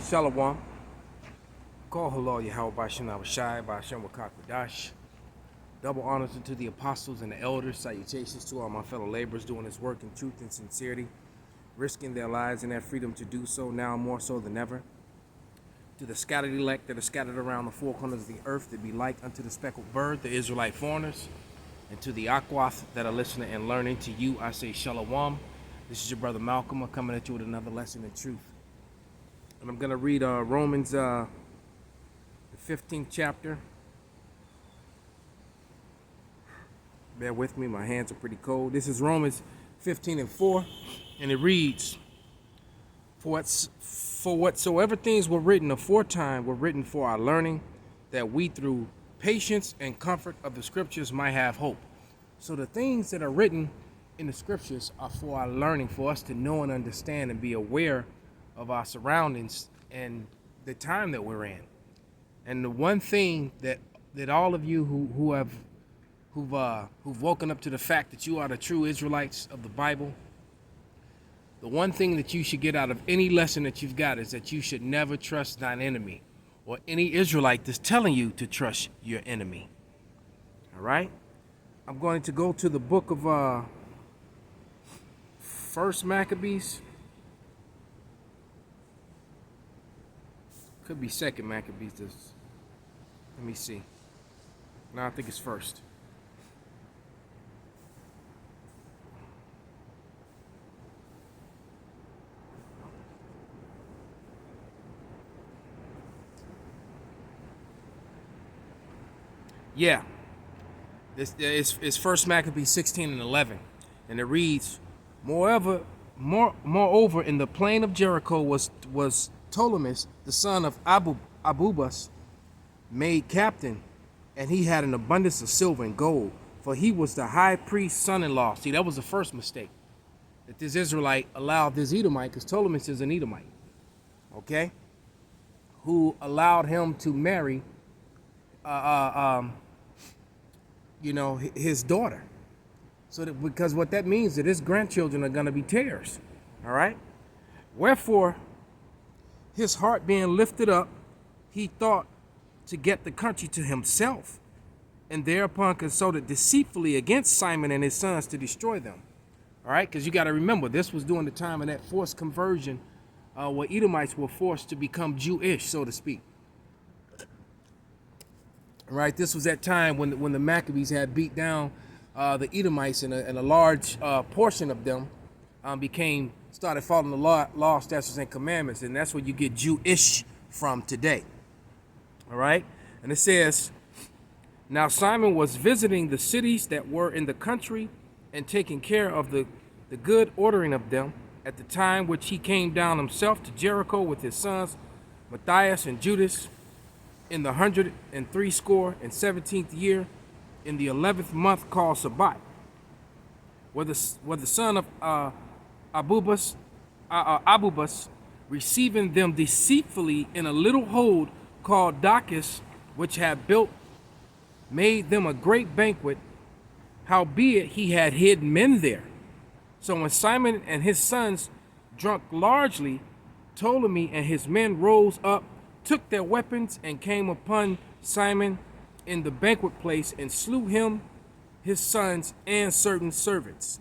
Shalom. Call halal Yahweh Bashem Abashai Bashem Wakakwadash. Double honors to the apostles and the elders. Salutations to all my fellow laborers doing this work in truth and sincerity, risking their lives and their freedom to do so now more so than ever. To the scattered elect that are scattered around the four corners of the earth, that be like unto the speckled bird, the Israelite foreigners. And to the Akwath that are listening and learning, to you I say Shalom. This is your brother Malcolm. I'm coming at you with another lesson in truth. And I'm going to read Romans, the 15th chapter. Bear with me, my hands are pretty cold. This is Romans 15:4, and it reads, For whatsoever things were written aforetime were written for our learning, that we through patience and comfort of the scriptures might have hope. So the things that are written in the scriptures are for our learning, for us to know and understand and be aware of our surroundings and the time that we're in. And the one thing that all of you who've woken up to the fact that you are the true Israelites of the Bible, the one thing that you should get out of any lesson that you've got is that you should never trust thine enemy, or any Israelite that's telling you to trust your enemy. All right? I'm going to go to the book of First Maccabees. Could be Second Maccabees. Let me see. No, I think it's First. Yeah. This is First Maccabees 16 and 11. And it reads, Moreover, in the plain of Jericho was Ptolemy, the son of Abubas, made captain, and he had an abundance of silver and gold, for he was the high priest's son-in-law. See, that was the first mistake, that this Israelite allowed this Edomite, because Ptolemy is an Edomite, okay, who allowed him to marry, his daughter. So that, because what that means that his grandchildren are going to be tares, all right? Wherefore, his heart being lifted up, he thought to get the country to himself, and thereupon consulted deceitfully against Simon and his sons to destroy them. All right, because you got to remember, this was during the time of that forced conversion, where Edomites were forced to become Jewish, so to speak. All right, this was that time when the Maccabees had beat down the Edomites, and a large portion of them started following the law, statutes, and commandments, and that's where you get Jewish from today. All right, and it says, Now Simon was visiting the cities that were in the country and taking care of the good ordering of them at the time which he came down himself to Jericho with his sons Matthias and Judas in the 117th year, in the 11th month called Sabbat, where the son of Abubas, receiving them deceitfully in a little hold called Dachis, which had built, made them a great banquet, howbeit he had hid men there. So when Simon and his sons drunk largely, Ptolemy and his men rose up, took their weapons, and came upon Simon in the banquet place, and slew him, his sons, and certain servants.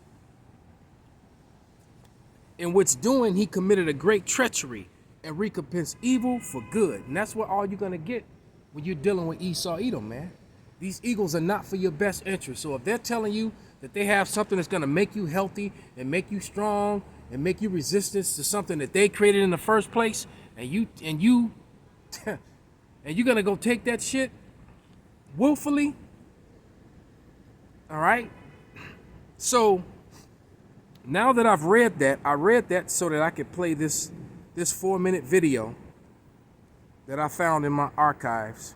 In which doing he committed a great treachery, and recompensed evil for good. And that's what all you're going to get when you're dealing with Esau Edom, man. These eagles are not for your best interest. So if they're telling you that they have something that's going to make you healthy and make you strong and make you resistant to something that they created in the first place, and you're going to go take that shit willfully, all right? So now that I've read that, I read that so that I could play this 4-minute video that I found in my archives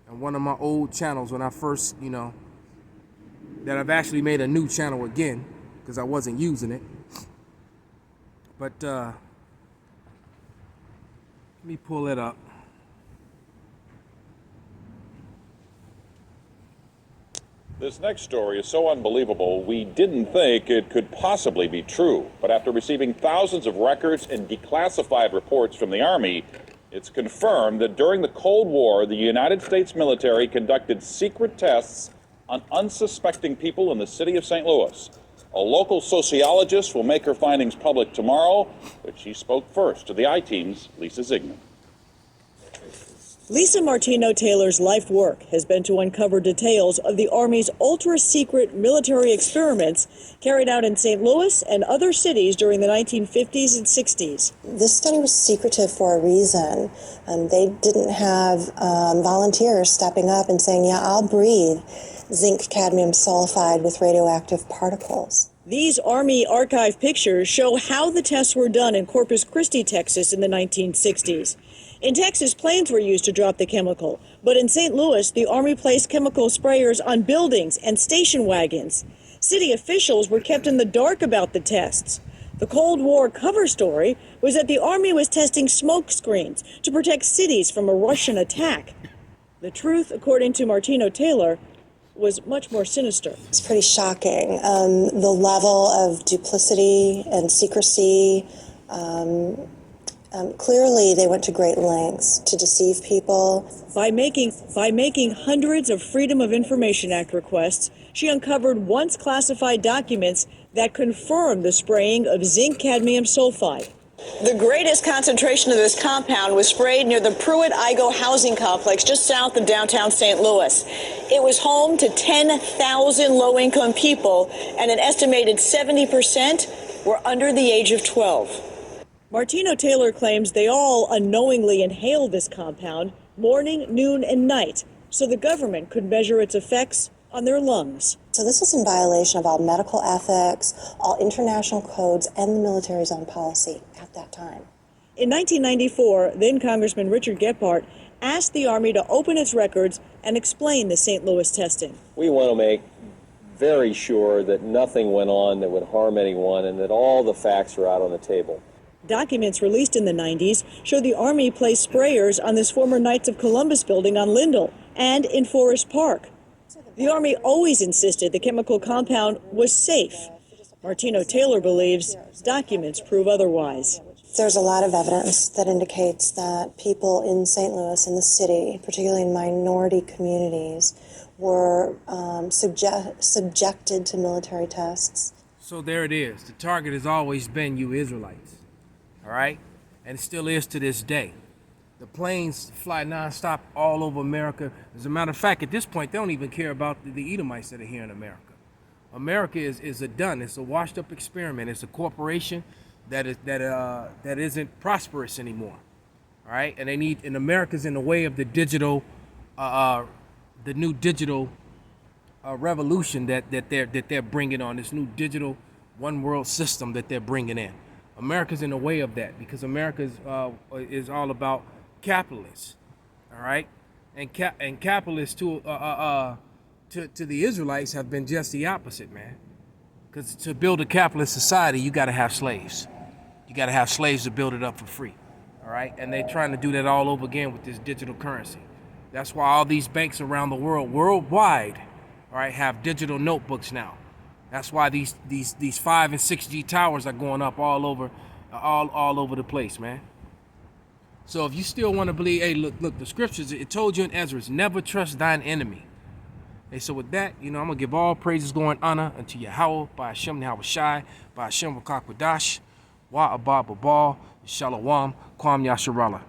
and one of my old channels when I first, that I've actually made a new channel again because I wasn't using it. But let me pull it up. This next story is so unbelievable, we didn't think it could possibly be true. But after receiving thousands of records and declassified reports from the Army, it's confirmed that during the Cold War, the United States military conducted secret tests on unsuspecting people in the city of St. Louis. A local sociologist will make her findings public tomorrow, but she spoke first to the I-Team's Lisa Zigman. Lisa Martino-Taylor's life work has been to uncover details of the Army's ultra-secret military experiments carried out in St. Louis and other cities during the 1950s and 60s. This study was secretive for a reason. They didn't have volunteers stepping up and saying, yeah, I'll breathe zinc cadmium sulfide with radioactive particles. These Army archive pictures show how the tests were done in Corpus Christi, Texas in the 1960s. In Texas, planes were used to drop the chemical, but in St. Louis, the Army placed chemical sprayers on buildings and station wagons. City officials were kept in the dark about the tests. The Cold War cover story was that the Army was testing smoke screens to protect cities from a Russian attack. The truth, according to Martino-Taylor, was much more sinister. It's pretty shocking. The level of duplicity and secrecy. Clearly, they went to great lengths to deceive people. By making hundreds of Freedom of Information Act requests, she uncovered once classified documents that confirmed the spraying of zinc cadmium sulfide. The greatest concentration of this compound was sprayed near the Pruitt-Igoe housing complex just south of downtown St. Louis. It was home to 10,000 low-income people, and an estimated 70% were under the age of 12. Martino-Taylor claims they all unknowingly inhaled this compound morning, noon, and night, so the government could measure its effects on their lungs. So this was in violation of all medical ethics, all international codes, and the military's own policy at that time. In 1994, then Congressman Richard Gephardt asked the Army to open its records and explain the St. Louis testing. We want to make very sure that nothing went on that would harm anyone and that all the facts are out on the table. Documents released in the 90s show the Army placed sprayers on this former Knights of Columbus building on Lindell and in Forest Park. The Army always insisted the chemical compound was safe. Martino-Taylor believes documents prove otherwise. There's a lot of evidence that indicates that people in St. Louis, in the city, particularly in minority communities, were subjected to military tests. So there it is. The target has always been you Israelites. All right? And it still is to this day. The planes fly nonstop all over America. As a matter of fact, at this point, they don't even care about the Edomites that are here in America. America is a done. It's a washed-up experiment. It's a corporation that isn't prosperous anymore. All right? And America's in the way of the digital, the new digital revolution that they're bringing on. This new digital one world system that they're bringing in. America's in the way of that because America is all about capitalists, all right, and capitalists to the Israelites have been just the opposite, man. Because to build a capitalist society, you got to have slaves. You got to have slaves to build it up for free, all right. And they're trying to do that all over again with this digital currency. That's why all these banks around the world, worldwide, all right, have digital notebooks now. That's why these 5 and 6G towers are going up all over the place, man. So if you still want to believe, hey, look, the scriptures, it told you in Ezra, never trust thine enemy. Hey, so with that, I'm going to give all praises, glory, and honor unto Yahweh, by Hashem Yahweh Shai, by Hashem Wakakwadash, Wa Abba Babal, Shalom, Kwam Yasharallah.